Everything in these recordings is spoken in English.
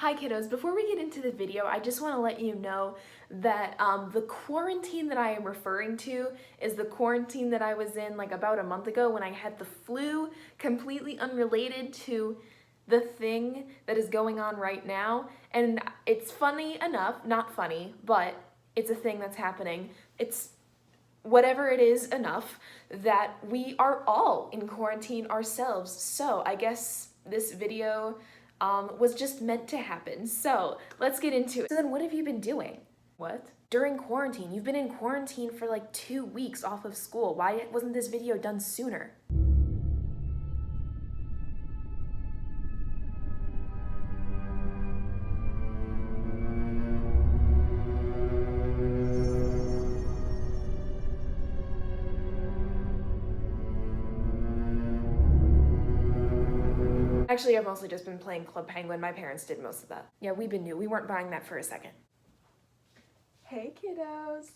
Hi kiddos, before we get into the video, I just want to let you know that the quarantine that I am referring to is the quarantine that I was in like about a month ago when I had the flu, completely unrelated to the thing that is going on right now. And it's funny enough, not funny, but it's a thing that's happening. It's whatever it is enough that we are all in quarantine ourselves. So I guess this video was just meant to happen. So let's get into it. So then what have you been doing? What? During quarantine? You've been in quarantine for like 2 weeks off of school. Why wasn't this video done sooner? Actually, I've mostly just been playing Club Penguin. My parents did most of that. Yeah, we've been new. We weren't buying that for a second. Hey, kiddos.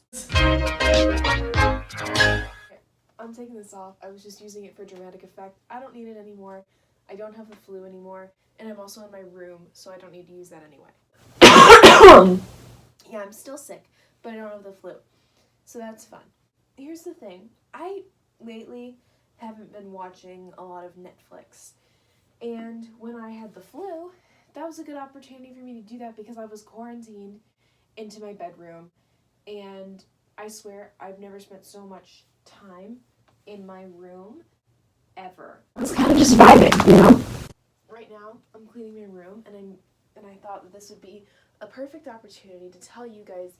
I'm taking this off. I was just using it for dramatic effect. I don't need it anymore. I don't have the flu anymore. And I'm also in my room, so I don't need to use that anyway. Yeah, I'm still sick, but I don't have the flu. So that's fun. Here's the thing. I lately haven't been watching a lot of Netflix. And when I had the flu, that was a good opportunity for me to do that because I was quarantined into my bedroom. And I swear I've never spent so much time in my room ever. It's kind of just vibing, you know? Right now, I'm cleaning my room, and I thought that this would be a perfect opportunity to tell you guys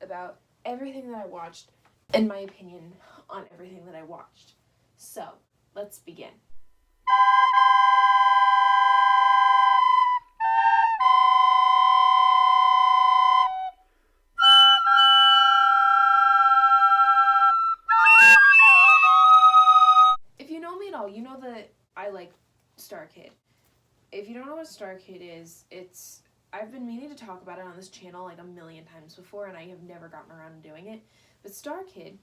about everything that I watched and my opinion on everything that I watched. So, let's begin. If you know me at all, you know that I like Star Kid. If you don't know what Star Kid is, I've been meaning to talk about it on this channel like a million times before, and I have never gotten around to doing it. But Star Kid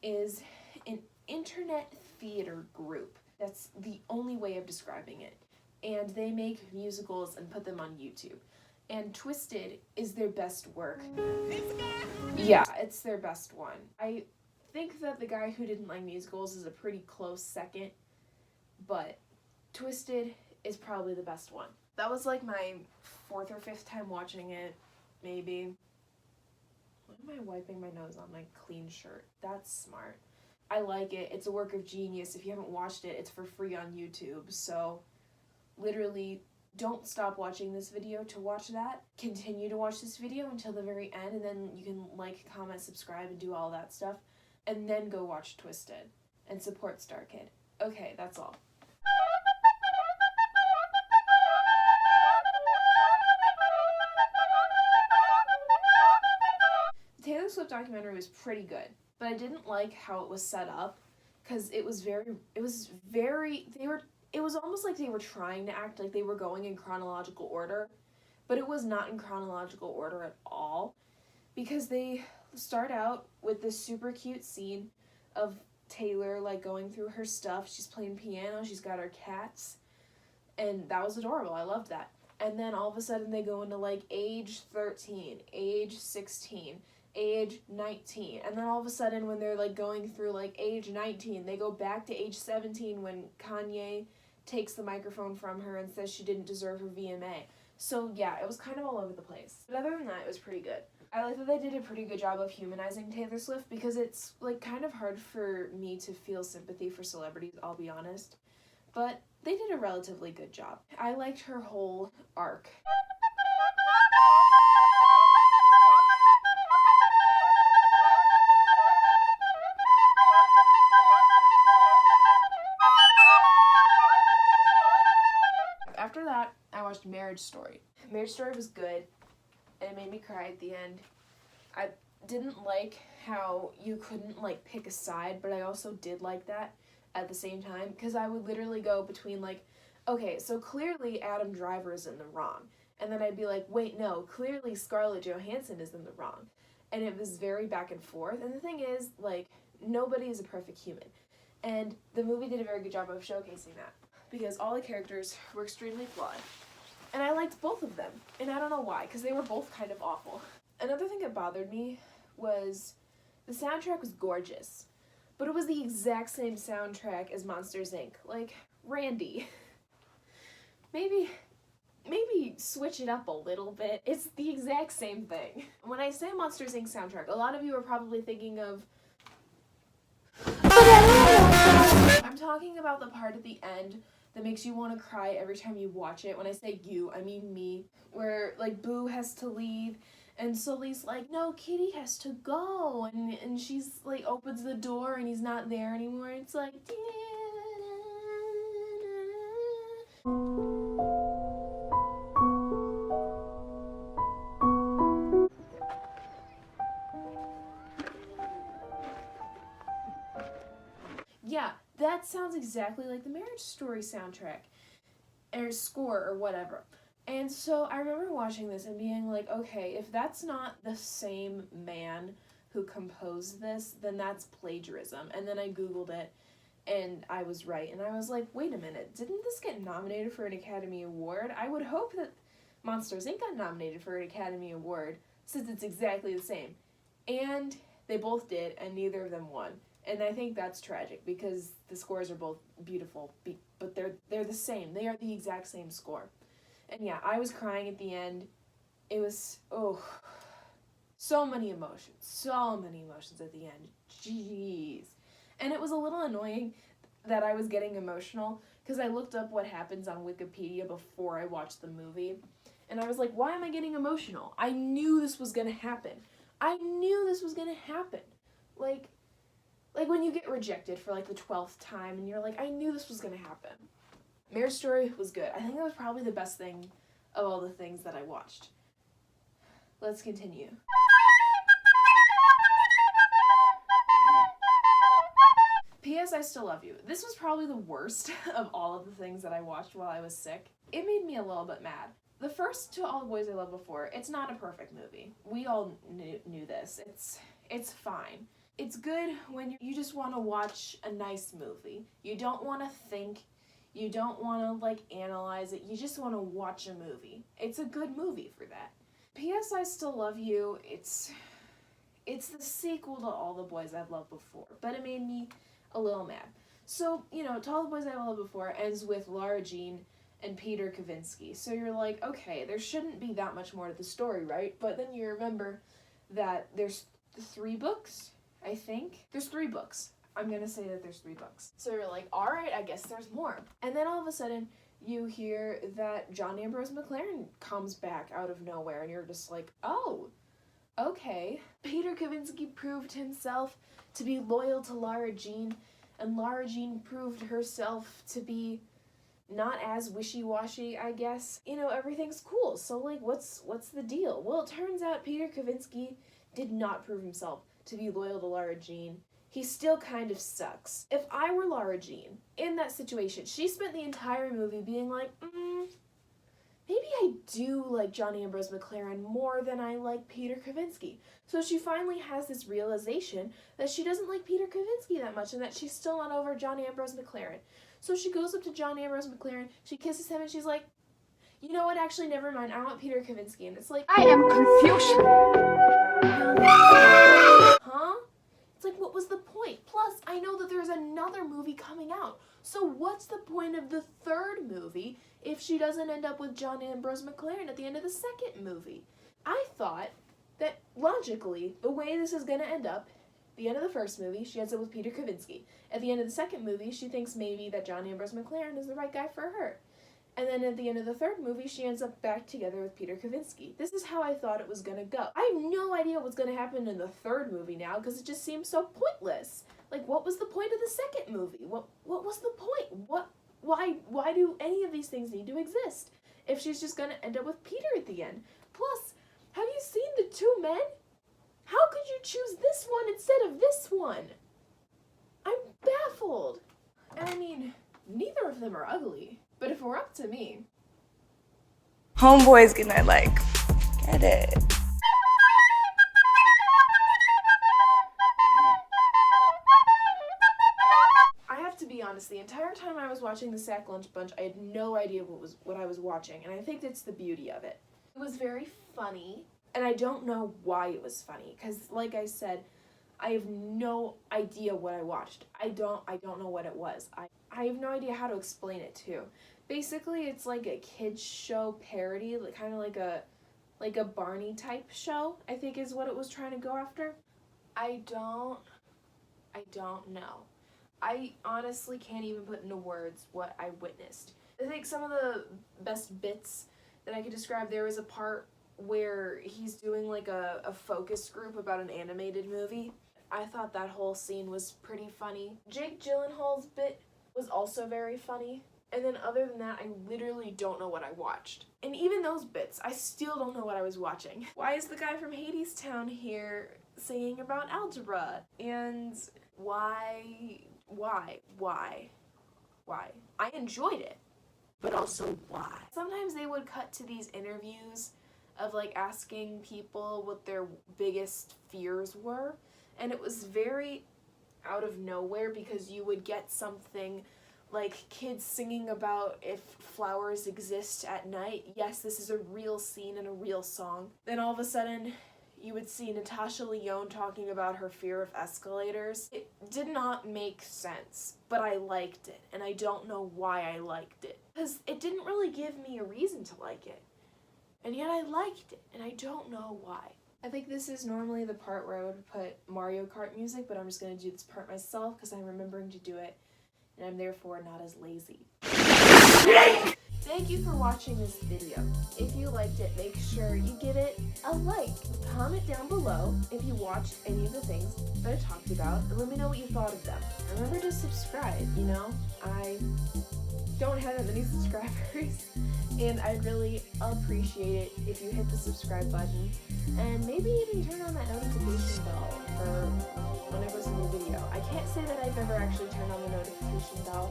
is an internet theater group. That's the only way of describing it. And they make musicals and put them on YouTube. And Twisted is their best work. Yeah, it's their best one. I think that the guy who didn't like musicals is a pretty close second, but Twisted is probably the best one. That was like my 4th or 5th time watching it, maybe. Why am I wiping my nose on my clean shirt? That's smart. I like it. It's a work of genius. If you haven't watched it, it's for free on YouTube. So literally don't stop watching this video to watch that. Continue to watch this video until the very end, and then you can like, comment, subscribe, and do all that stuff. And then go watch Twisted and support Star Kid. Okay, that's all. The Taylor Swift documentary was pretty good, but I didn't like how it was set up because it was almost like they were trying to act like they were going in chronological order, but it was not in chronological order at all because they start out with this super cute scene of Taylor like going through her stuff. She's playing piano, she's got her cats, and that was adorable. I loved that. And then all of a sudden they go into like age 13, age 16, age 19, and then all of a sudden when they're like going through like age 19, they go back to age 17 when Kanye takes the microphone from her and says she didn't deserve her VMA. So yeah, it was kind of all over the place. But other than that, it was pretty good. I like that they did a pretty good job of humanizing Taylor Swift because it's like kind of hard for me to feel sympathy for celebrities, I'll be honest. But they did a relatively good job. I liked her whole arc. After that, I watched Marriage Story. Marriage Story was good, and it made me cry at the end. I didn't like how you couldn't like pick a side, but I also did like that at the same time, because I would literally go between like, okay, so clearly Adam Driver is in the wrong, and then I'd be like, wait, no, clearly Scarlett Johansson is in the wrong, and it was very back and forth. And the thing is, like, nobody is a perfect human, and the movie did a very good job of showcasing that, because all the characters were extremely flawed. And I liked both of them. And I don't know why, because they were both kind of awful. Another thing that bothered me was the soundtrack was gorgeous. But it was the exact same soundtrack as Monsters, Inc. Like, Randy. Maybe switch it up a little bit. It's the exact same thing. When I say Monsters, Inc. soundtrack, a lot of you are probably thinking of... I'm talking about the part at the end that makes you want to cry every time you watch it. When I say you, I mean me. Where, like, Boo has to leave, and Sully's like, no, Kitty has to go. And she's, like, opens the door, and he's not there anymore. It's like... Yeah, that sounds exactly like the Marriage Story soundtrack, or score, or whatever. And so I remember watching this and being like, okay, if that's not the same man who composed this, then that's plagiarism. And then I Googled it, and I was right. And I was like, wait a minute, didn't this get nominated for an Academy Award? I would hope that Monsters, Inc. got nominated for an Academy Award, since it's exactly the same. And they both did, and neither of them won. And I think that's tragic, because the scores are both beautiful, but they're the same. They are the exact same score. And yeah, I was crying at the end. It was, so many emotions at the end. Jeez. And it was a little annoying that I was getting emotional, because I looked up what happens on Wikipedia before I watched the movie. And I was like, why am I getting emotional? I knew this was going to happen. Like when you get rejected for like the 12th time and you're like, I knew this was going to happen. Marriage Story was good. I think that was probably the best thing of all the things that I watched. Let's continue. P.S. I Still Love You. This was probably the worst of all of the things that I watched while I was sick. It made me a little bit mad. The first To All the Boys I Loved Before, it's not a perfect movie. We all knew this. It's fine. It's good when you just want to watch a nice movie. You don't want to think. You don't want to, like, analyze it. You just want to watch a movie. It's a good movie for that. P.S. I Still Love You, it's the sequel to All the Boys I've Loved Before, but it made me a little mad. So, To All the Boys I've Loved Before ends with Lara Jean and Peter Kavinsky. So you're like, okay, there shouldn't be that much more to the story, right? But then you remember that there's 3 books, I think. There's 3 books. I'm gonna say that there's 3 books. So you're like, alright, I guess there's more. And then all of a sudden, you hear that John Ambrose McLaren comes back out of nowhere, and you're just like, oh, okay. Peter Kavinsky proved himself to be loyal to Lara Jean, and Lara Jean proved herself to be not as wishy-washy, I guess. Everything's cool, so, like, what's the deal? Well, it turns out Peter Kavinsky did not prove himself to be loyal to Lara Jean. He still kind of sucks. If I were Lara Jean, in that situation, she spent the entire movie being like, maybe I do like John Ambrose McLaren more than I like Peter Kavinsky. So she finally has this realization that she doesn't like Peter Kavinsky that much and that she's still not over John Ambrose McLaren. So she goes up to John Ambrose McLaren, she kisses him, and she's like, you know what, actually, never mind, I want Peter Kavinsky. And it's like, I am Confucian. Huh? It's like, what was the point? Plus, I know that there's another movie coming out. So what's the point of the 3rd movie if she doesn't end up with John Ambrose McLaren at the end of the 2nd movie? I thought that, logically, the way this is going to end up, the end of the 1st movie, she ends up with Peter Kavinsky. At the end of the 2nd movie, she thinks maybe that John Ambrose McLaren is the right guy for her. And then at the end of the 3rd movie, she ends up back together with Peter Kavinsky. This is how I thought it was going to go. I have no idea what's going to happen in the 3rd movie now, because it just seems so pointless. Like, what was the point of the 2nd movie? What was the point? Why do any of these things need to exist if she's just going to end up with Peter at the end? Plus, have you seen the 2 men? How could you choose this one instead of this one? I'm baffled. And I mean, neither of them are ugly. But if it were up to me... Homeboys gonna get it. I have to be honest, the entire time I was watching watching the Sack Lunch Bunch, I had no idea what I was watching, and I think that's the beauty of it. It was very funny, and I don't know why it was funny, because like I said, I have no idea what I watched. I don't know what it was. I have no idea how to explain it too. Basically, it's like a kids show parody, like kind of like a Barney type show, I think is what it was trying to go after. I don't know. I honestly can't even put into words what I witnessed. I think some of the best bits that I could describe, there was a part where he's doing like a focus group about an animated movie. I thought that whole scene was pretty funny. Jake Gyllenhaal's bit was also very funny. And then other than that, I literally don't know what I watched. And even those bits, I still don't know what I was watching. Why is the guy from Hadestown here singing about algebra? And why? I enjoyed it, but also why? Sometimes they would cut to these interviews of like asking people what their biggest fears were, and it was very out of nowhere because you would get something like kids singing about if flowers exist at night. Yes, this is a real scene and a real song. Then all of a sudden, you would see Natasha Lyonne talking about her fear of escalators. It did not make sense, but I liked it, and I don't know why I liked it. Because it didn't really give me a reason to like it, and yet I liked it, and I don't know why. I think this is normally the part where I would put Mario Kart music, but I'm just going to do this part myself because I'm remembering to do it, and I'm therefore not as lazy. Thank you for watching this video. If you liked it, make sure you give it a like. Comment down below if you watched any of the things that I talked about, and let me know what you thought of them. Remember to subscribe, you know? I don't have that many subscribers, and I'd really appreciate it if you hit the subscribe button, and maybe even turn on that notification bell for when I post a new video. I can't say that I've ever actually turned on the notification bell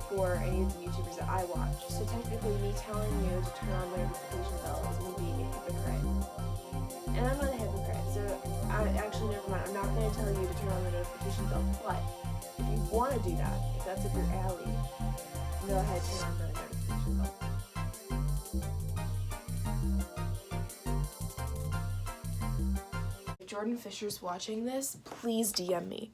for any of the YouTubers that I watch, so technically me telling you to turn on my notification bell is me being a hypocrite. And I'm not a hypocrite, so actually never mind, I'm not going to tell you to turn on the notification bell, but if you want to do that, if that's up your alley, go ahead and turn on the notification bell. If Jordan Fisher's watching this, please DM me.